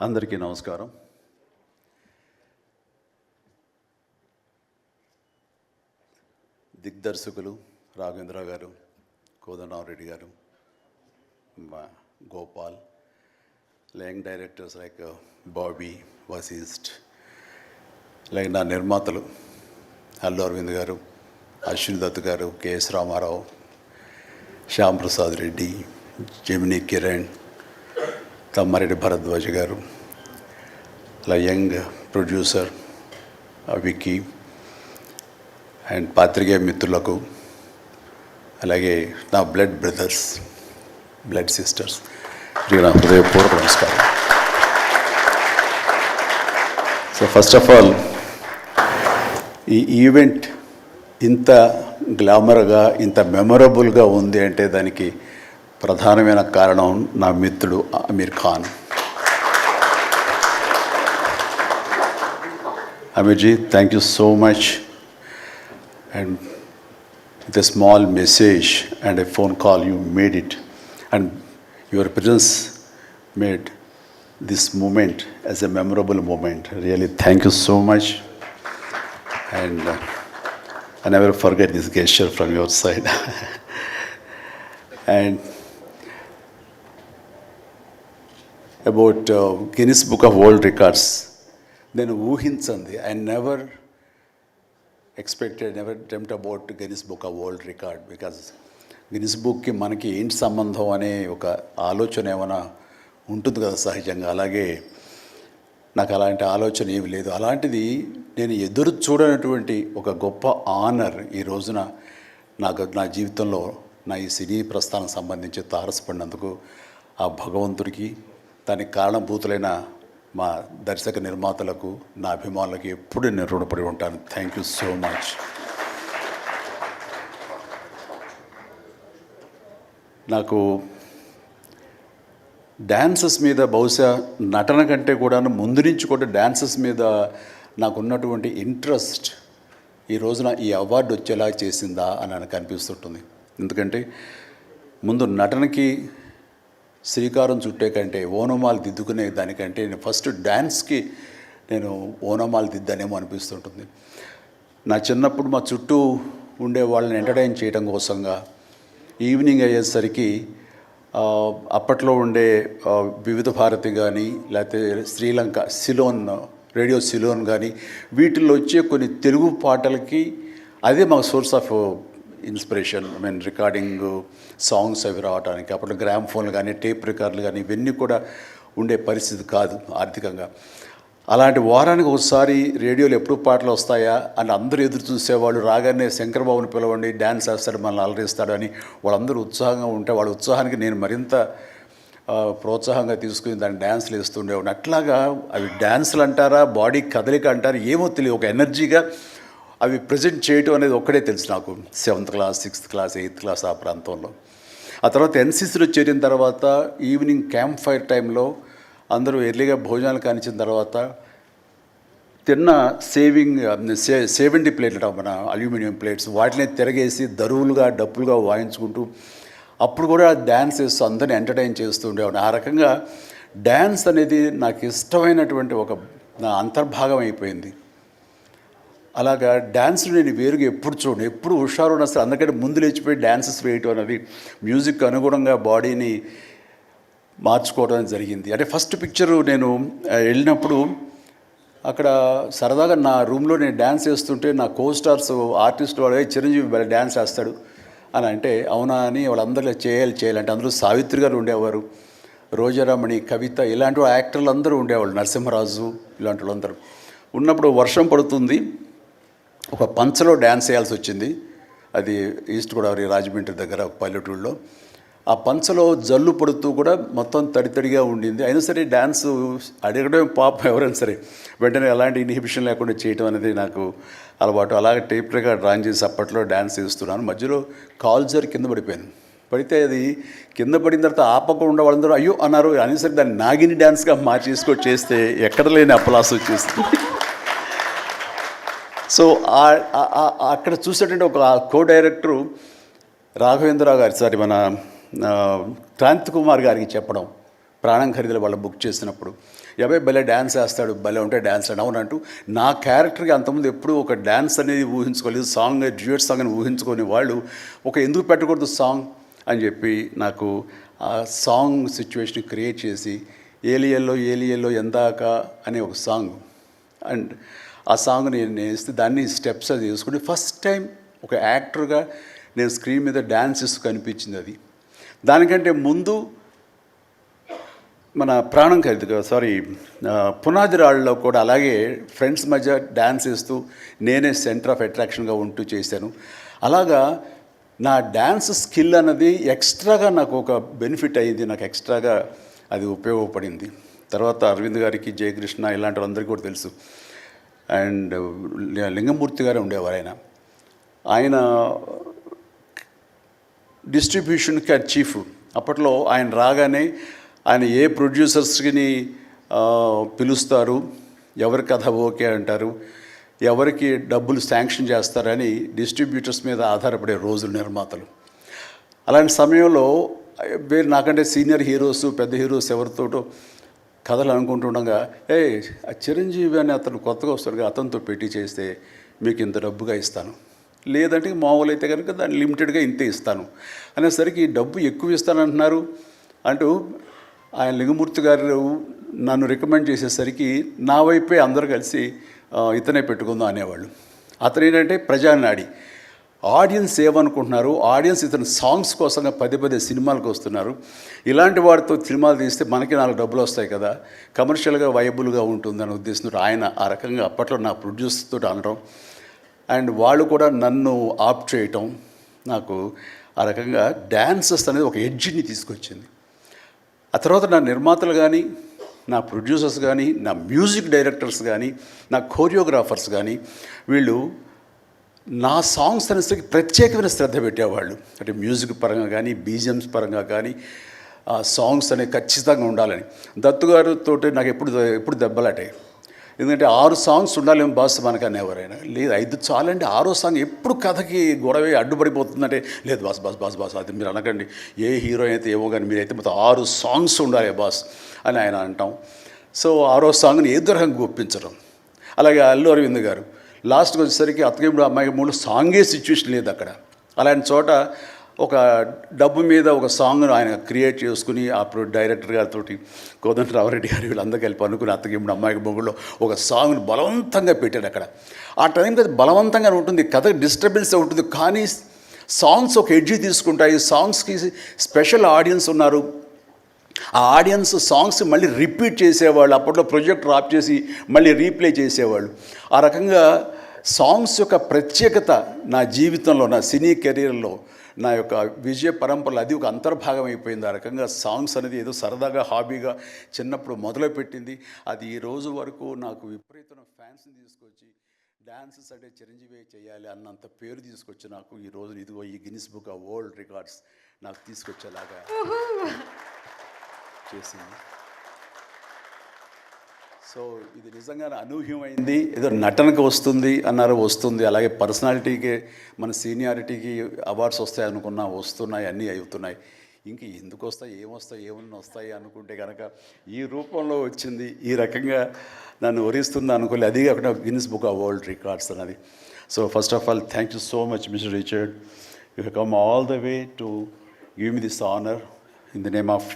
అందరికీ నమస్కారం. దిగ్దర్శకులు రాఘవేంద్ర గారు, కోదండరామరెడ్డి గారు, Gopal, young directors like Bobby, Vasishta, like నా నిర్మాతలు అల్లు అరవింద్ గారు, అశ్విని దత్ గారు, కెఎస్ రామారావు, శ్యామ్ ప్రసాద్ రెడ్డి, జెమినీ కిరణ్, తమ్మారెడ్డి భరద్వాజ్ గారు, అలా యంగ్ ప్రొడ్యూసర్ విక్కీ అండ్ పాత్రికేయ మిత్రులకు, అలాగే నా బ్లడ్ బ్రదర్స్, బ్లడ్ సిస్టర్స్, నా హృదయపూర్వక నమస్కారం. సో ఫస్ట్ ఆఫ్ ఆల్ ఈ ఈవెంట్ ఇంత గ్లామర్గా, ఇంత మెమొరబుల్గా ఉంది అంటే దానికి ప్రధానమైన కారణం నా మిత్రుడు Aamir Khan. Aamirji, thank you so much. And with a small message and a phone call you made it, and your presence made this moment as a memorable moment. Really thank you so much. And I never forget this gesture from your side. And about Guinness Book of World Records, then ఊహించండి, I never expected, never dreamt about Guinness Book of World Record, because Guinness బుక్కి మనకి ఏంటి సంబంధం అనే ఒక ఆలోచన ఏమైనా ఉంటుంది కదా సహజంగా. అలాగే నాకు అలాంటి ఆలోచన ఏమి లేదు. అలాంటిది నేను ఎదురు చూడనటువంటి ఒక గొప్ప ఆనర్ ఈ రోజున నా జీవితంలో నా ఈ సినీ ప్రస్థానం సంబంధించి తారసపడినందుకు ఆ భగవంతుడికి, దానికి కారణభూతులైన మా దర్శక నిర్మాతలకు, నా అభిమానులకు ఎప్పుడు నేను రుణపడి ఉంటాను. Thank you so much. నాకు డ్యాన్సెస్ మీద, బహుశా నటన కంటే కూడా ముందు నుంచి కూడా డ్యాన్సెస్ మీద నాకున్నటువంటి ఇంట్రెస్ట్ ఈ రోజున ఈ అవార్డు వచ్చేలా చేసిందా అని నాకు అనిపిస్తుంటుంది. ఎందుకంటే ముందు నటనకి శ్రీకారం చుట్టే కంటే, ఓనమాలు దిద్దుకునే దానికంటే నేను ఫస్ట్ డ్యాన్స్కి నేను ఓనమాలు దిద్దానేమో అనిపిస్తుంటుంది. నా చిన్నప్పుడు మా చుట్టూ ఉండే వాళ్ళని ఎంటర్టైన్ చేయడం కోసంగా ఈవినింగ్ అయ్యేసరికి అప్పట్లో ఉండే వివిధ భారతి కానీ, లేకపోతే శ్రీలంక సిలోన్, రేడియో సిలోన్ కానీ, వీటిల్లో వచ్చే కొన్ని తెలుగు పాటలకి అదే మాకు source of inspiration. I mean recording songs అవి రావడానికి. అప్పట్లో గ్రామ్ ఫోన్లు కానీ, టేప్ రికార్డులు కానీ ఇవన్నీ కూడా ఉండే పరిస్థితి కాదు ఆర్థికంగా. అలాంటి వారానికి ఒకసారి రేడియోలో ఎప్పుడు పాటలు వస్తాయా అని అందరూ ఎదురు చూసేవాళ్ళు. రాగానే శంకరబాబుని పిలవండి, డ్యాన్స్ వేస్తాడు, మనల్ని అలరిస్తాడు అని వాళ్ళందరూ ఉత్సాహంగా ఉంటే, వాళ్ళ ఉత్సాహానికి నేను మరింత ప్రోత్సాహంగా తీసుకుని దాన్ని డ్యాన్స్లు వేస్తుండేవాడిని. అట్లాగా అవి డ్యాన్సులు అంటారా, బాడీ కదలిక అంటారా ఏమో తెలియదు, ఒక ఎనర్జీగా అవి ప్రజెంట్ చేయటం అనేది ఒక్కడే తెలుసు నాకు. 7th class, 6th class, 8th class ఆ ప్రాంతంలో. ఆ తర్వాత ఎన్సీసీలో చేరిన తర్వాత ఈవినింగ్ క్యాంప్ ఫైర్ టైంలో అందరూ ఎర్లీగా భోజనాలు కానిచ్చిన తర్వాత తిన్న 70 ప్లేట్లు మన అల్యూమినియం ప్లేట్స్, వాటిని తిరగేసి దరువులుగా డప్పులుగా వాయించుకుంటూ అప్పుడు కూడా డ్యాన్స్ వేస్తూ అందరిని ఎంటర్టైన్ చేస్తూ ఉండేవాడిని. ఆ రకంగా డ్యాన్స్ అనేది నాకు ఇష్టమైనటువంటి ఒక నా అంతర్భాగం అయిపోయింది. అలాగా డ్యాన్స్ నేను వేరుగా ఎప్పుడు చూడను, ఎప్పుడు హుషారు ఉన్న అసలు అందుకంటే ముందు లేచిపోయి డ్యాన్సెస్ వేయటం అనేది మ్యూజిక్ అనుగుణంగా బాడీని మార్చుకోవడం జరిగింది. అంటే ఫస్ట్ పిక్చరు నేను వెళ్ళినప్పుడు అక్కడ సరదాగా నా రూమ్లో నేను డ్యాన్స్ వేస్తుంటే నా కోస్టార్స్ ఆర్టిస్ట్ వాడు చిరంజీవి డ్యాన్స్ వేస్తాడు అని అంటే అవునా అని వాళ్ళందరూ చేయాలంటే అందరూ సావిత్రి గారు ఉండేవారు, రోజారామణి, కవిత, ఇలాంటి యాక్టర్లు అందరూ ఉండేవాళ్ళు, నరసింహరాజు ఇలాంటి వాళ్ళందరూ ఉన్నప్పుడు వర్షం పడుతుంది. ఒక పంచలో డ్యాన్స్ వేయాల్సి వచ్చింది. అది ఈస్ట్ గోదావరి రాజమండ్రి దగ్గర ఒక పల్లెటూళ్ళలో. ఆ పంచలో జల్లు పడుతూ కూడా మొత్తం తడితడిగా ఉండింది. అయినా సరే డ్యాన్స్ అడగడం పాపం ఎవరైనా సరే వెంటనే ఎలాంటి ఇన్హిబిషన్ లేకుండా చేయటం అనేది నాకు అలవాటు. అలాగే టేప్ రికార్డ్ డ్రాయింగ్ చేసి అప్పట్లో డ్యాన్స్ వేస్తున్నాను. మధ్యలో కాల్ జారి కింద పడిపోయాను. పడితే అది కింద పడిన తర్వాత ఆపకుండా వాళ్ళందరూ అయ్యో అన్నారు. అని సరే దాన్ని నాగిని డ్యాన్స్గా మార్చేసుకొని చేస్తే ఎక్కడ లేని అప్పలాస్ వచ్చేస్తుంది. సో అక్కడ చూసేటంటే ఒక కో డైరెక్టరు రాఘవేంద్రరావు గారి, సారీ మన క్రాంతి కుమార్ గారికి చెప్పడం, ప్రాణం ఖరీదులు వాళ్ళు బుక్ చేసినప్పుడు అబ్బాయి భలే డ్యాన్స్ వేస్తాడు, భలే ఉంటే డ్యాన్స్ అని అవునంటూ నా క్యారెక్టర్కి అంతకుముందు ఎప్పుడూ ఒక డ్యాన్స్ అనేది ఊహించుకోలేదు, సాంగ్ డ్యూయట్ సాంగ్ అని ఊహించుకొని వాళ్ళు ఒక ఎందుకు పెట్టకూడదు సాంగ్ అని చెప్పి నాకు ఆ సాంగ్ సిచ్యువేషన్ క్రియేట్ చేసి ఏలియల్లో ఎందాక అనే ఒక సాంగ్ అండ్ ఆ సాంగ్ నేను వేస్తే దాన్ని స్టెప్స్ అది వేసుకుంటే ఫస్ట్ టైం ఒక యాక్టర్గా నేను స్క్రీన్ మీద డ్యాన్స్ ఇస్తూ కనిపించింది. అది దానికంటే ముందు మన ప్రాణం ఖరీదు పునాది రాళ్ళలో కూడా అలాగే ఫ్రెండ్స్ మధ్య డ్యాన్స్ వేస్తూ నేనే సెంటర్ ఆఫ్ అట్రాక్షన్గా ఉంటూ చేశాను. అలాగా నా డ్యాన్స్ స్కిల్ అన్నది ఎక్స్ట్రాగా నాకు ఒక బెనిఫిట్ అయ్యింది, నాకు ఎక్స్ట్రాగా అది ఉపయోగపడింది. తర్వాత అరవింద్ గారికి, జయకృష్ణ ఇలాంటి వాళ్ళందరికీ కూడా తెలుసు. అండ్ లింగమూర్తి గారే ఉండేవారు. ఆయన డిస్ట్రిబ్యూషన్కి చీఫ్. అప్పట్లో ఆయన రాగానే ఆయన ఏ ప్రొడ్యూసర్స్ని పిలుస్తారు, ఎవరి కథ ఓకే అంటారు, ఎవరికి డబ్బులు శాంక్షన్ చేస్తారని డిస్ట్రిబ్యూటర్స్ మీద ఆధారపడే రోజులు నిర్మాతలు. అలాంటి సమయంలో వేరు నాకంటే సీనియర్ హీరోస్, పెద్ద హీరోస్ ఎవరితోటో కథలు అనుకుంటుండగా చిరంజీవి అని అతను కొత్తగా వస్తాడుగా, అతనితో పెట్టి చేస్తే మీకు ఇంత డబ్బుగా ఇస్తాను, లేదంటే మామూలు అయితే కనుక దాన్ని లిమిటెడ్గా ఇంతే ఇస్తాను అనేసరికి డబ్బు ఎక్కువ ఇస్తానంటున్నారు అంటూ ఆయన లింగమూర్తి గారు నన్ను రికమెండ్ చేసేసరికి నా వైపే అందరూ కలిసి ఇతనే పెట్టుకుందాం అనేవాళ్ళు. అతను ఏంటంటే ప్రజానాడి, ఆడియన్స్ ఏమనుకుంటున్నారు, ఆడియన్స్ ఇతను సాంగ్స్ కోసంగా పదే సినిమాలకు వస్తున్నారు, ఇలాంటి వాడితో సినిమాలు తీస్తే మనకి 4 డబ్బులు వస్తాయి కదా, కమర్షియల్గా వైబుల్గా ఉంటుందని ఉద్దేశంతో ఆయన ఆ రకంగా అప్పట్లో నా ప్రొడ్యూసర్తో అనడం అండ్ వాళ్ళు కూడా నన్ను ఆప్ చేయటం నాకు ఆ రకంగా డ్యాన్సెస్ అనేది ఒక ఎడ్జిని తీసుకొచ్చింది. ఆ తర్వాత నా నిర్మాతలు కానీ, నా ప్రొడ్యూసర్స్ కానీ, నా మ్యూజిక్ డైరెక్టర్స్ కానీ, నా కోరియోగ్రాఫర్స్ కానీ వీళ్ళు నా సాంగ్స్ అనేసరికి ప్రత్యేకమైన శ్రద్ధ పెట్టేవాళ్ళు. అంటే మ్యూజిక్ పరంగా కానీ, బీజిఎమ్స్ పరంగా కానీ ఆ సాంగ్స్ అనేవి ఖచ్చితంగా ఉండాలని. దత్తు గారితో నాకు ఎప్పుడు దెబ్బలాటాయి. ఎందుకంటే 6 సాంగ్స్ ఉండాలేమో బాస్ మనకని ఎవరైనా, లేదు 5 చాలండి, 6వ సాంగ్ ఎప్పుడు కథకి గొడవ అడ్డుపడిపోతుందంటే, లేదు బాస్ అది మీరు అనకండి, ఏ హీరో అయితే ఏమో కానీ మీరైతే మొత్తం 6 సాంగ్స్ ఉండాలి బాస్ అని ఆయన అంటాం. సో 6వ సాంగ్ని ఏ రకంగా ఒప్పించడం. అలాగే అల్లు అరవింద్ గారు లాస్ట్కి వచ్చేసరికి అత్తగేముడు అమ్మాయి 3 సాంగే సిచ్యువేషన్ లేదు అక్కడ. అలాంటి చోట ఒక డబ్బు మీద ఒక సాంగ్ను ఆయన క్రియేట్ చేసుకుని ఆ డైరెక్టర్ గారితో కోదండరామరెడ్డి గారు వీళ్ళందరూ కలిపి అనుకుని అత్తగేముడు అమ్మాయికి మొగుడులో ఒక సాంగ్ను బలవంతంగా పెట్టాడు అక్కడ. ఆ టైంకి అది బలవంతంగా ఉంటుంది, కథ డిస్టర్బెన్స్ ఉంటుంది, కానీ సాంగ్స్ ఒక ఎడ్జి తీసుకుంటాయి. సాంగ్స్కి స్పెషల్ ఆడియన్స్ ఉన్నారు. ఆ ఆడియన్స్ సాంగ్స్ మళ్ళీ రిపీట్ చేసేవాళ్ళు. అప్పట్లో ప్రొజెక్టర్ ఆఫ్ చేసి మళ్ళీ రీప్లే చేసేవాళ్ళు. ఆ రకంగా సాంగ్స్ యొక్క ప్రత్యేకత నా జీవితంలో, నా సినీ కెరీర్లో, నా యొక్క విజయ పరంపరలో అది ఒక అంతర్భాగం అయిపోయింది. ఆ రకంగా సాంగ్స్ అనేది ఏదో సరదాగా హాబీగా చిన్నప్పుడు మొదలుపెట్టింది. అది ఈ రోజు వరకు నాకు విపరీతమైన ఫ్యాన్స్ని తీసుకొచ్చి డ్యాన్సెస్ అంటే చిరంజీవి చేయాలి అన్నంత పేరు తీసుకొచ్చి నాకు ఈ రోజు ఇదిగో ఈ Guinness book of world records నాకు తీసుకొచ్చేలాగా చేసింది. సో ఇది నిజంగానే అనూహ్యమైంది. ఏదో నటనకు వస్తుంది అన్నారు, వస్తుంది. అలాగే పర్సనాలిటీకి, మన సీనియారిటీకి అవార్డ్స్ వస్తాయి అనుకున్నా వస్తున్నాయి, అన్నీ అవుతున్నాయి. ఇంక ఎందుకు వస్తాయి, ఏమన్నా వస్తాయి అనుకుంటే కనుక ఈ రూపంలో వచ్చింది. ఈ రకంగా నన్ను వరిస్తుంది అనుకోలే. అది కాకుండా Guinness book of world records అన్నది. So first of all thank you so much mister Richard. You have come all the way to give me this honour in the name of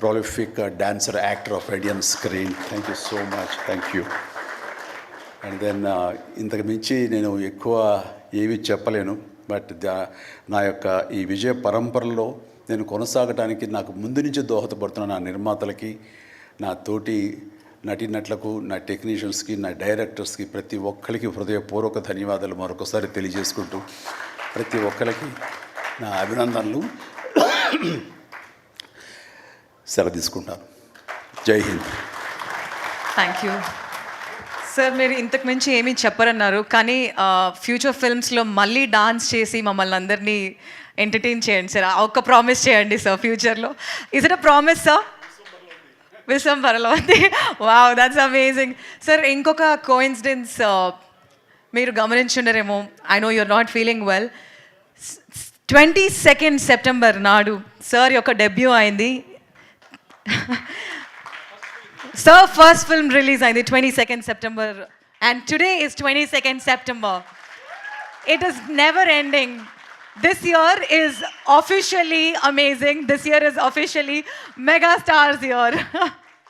prolific dancer, actor of Indian screen. Thank you so much. Thank you. And then ఇంతకు మించి నేను ఎక్కువ ఏవి చెప్పలేను. But నా యొక్క ఈ విజయ పరంపరలో నేను కొనసాగడానికి నాకు ముందు నుంచి దోహదపడుతున్న నా నిర్మాతలకి, నా తోటి నటీనటులకు, నా టెక్నీషియన్స్కి, నా డైరెక్టర్స్కి, ప్రతి ఒక్కరికి హృదయపూర్వక ధన్యవాదాలు మరొకసారి తెలియజేసుకుంటూ ప్రతి ఒక్కరికి నా అభినందనలు సెలవు తీసుకుంటాను. జై హింద్. Thank you sir. మీరు ఇంతకు మించి ఏమీ చెప్పరన్నారు, కానీ ఫ్యూచర్ ఫిల్మ్స్లో మళ్ళీ డాన్స్ చేసి మమ్మల్ని అందరినీ ఎంటర్టైన్ చేయండి సార్. ఒక్క ప్రామిస్ చేయండి సార్ ఫ్యూచర్లో. Is it a promise sir? విశ్వంబరలో. Wow, that's amazing sir. ఇంకొక కోఇన్సిడెన్స్ మీరు గమనించుండరేమో, I know you're not feeling well. 22 September నాడు సార్ యొక్క డెబ్యూ అయింది. Sir, first film release అయింది 22nd September and today is 22nd September. It is never ending. This year is officially amazing. This year is officially mega stars year.